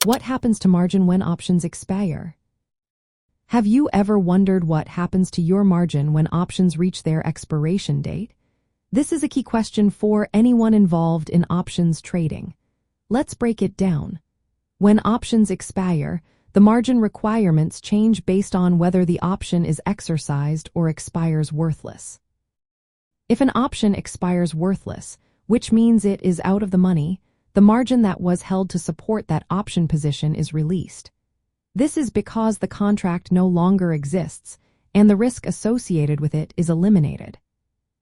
What happens to margin when options expire? Have you ever wondered what happens to your margin when options reach their expiration date? This is a key question for anyone involved in options trading. Let's break it down. When options expire, the margin requirements change based on whether the option is exercised or expires worthless. If an option expires worthless, which means it is out of the money, the margin that was held to support that option position is released. This is because the contract no longer exists, and the risk associated with it is eliminated.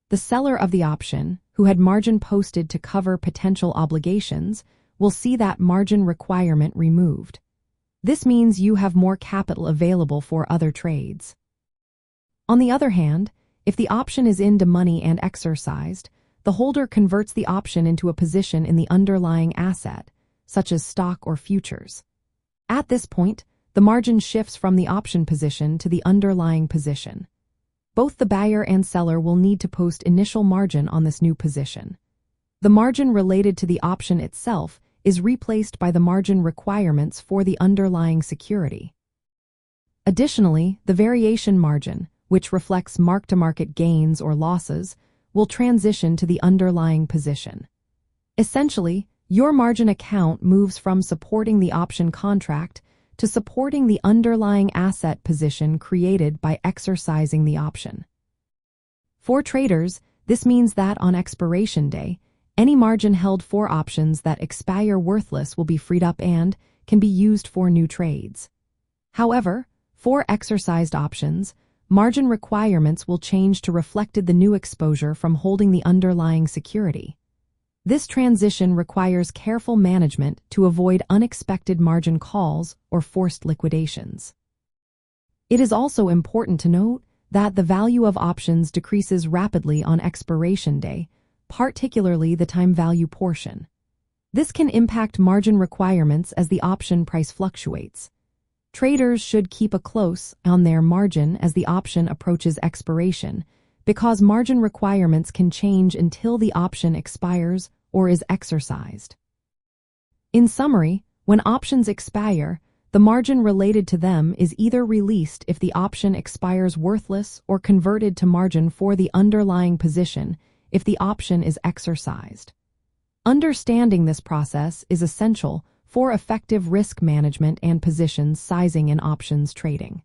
The seller of the option, who had margin posted to cover potential obligations, will see that margin requirement removed. This means you have more capital available for other trades. On the other hand, if the option is in the money and exercised, the holder converts the option into a position in the underlying asset, such as stock or futures. At this point, the margin shifts from the option position to the underlying position. Both the buyer and seller will need to post initial margin on this new position. The margin related to the option itself is replaced by the margin requirements for the underlying security. Additionally, the variation margin, which reflects mark-to-market gains or losses, will transition to the underlying position. Essentially, your margin account moves from supporting the option contract to supporting the underlying asset position created by exercising the option. For traders, this means that on expiration day, any margin held for options that expire worthless will be freed up and can be used for new trades. However, for exercised options, margin requirements will change to reflect the new exposure from holding the underlying security. This transition requires careful management to avoid unexpected margin calls or forced liquidations. It is also important to note that the value of options decreases rapidly on expiration day, particularly the time value portion. This can impact margin requirements as the option price fluctuates. Traders should keep a close eye on their margin as the option approaches expiration, because margin requirements can change until the option expires or is exercised. In summary, when options expire, the margin related to them is either released if the option expires worthless or converted to margin for the underlying position if the option is exercised. Understanding this process is essential for effective risk management and position sizing in options trading.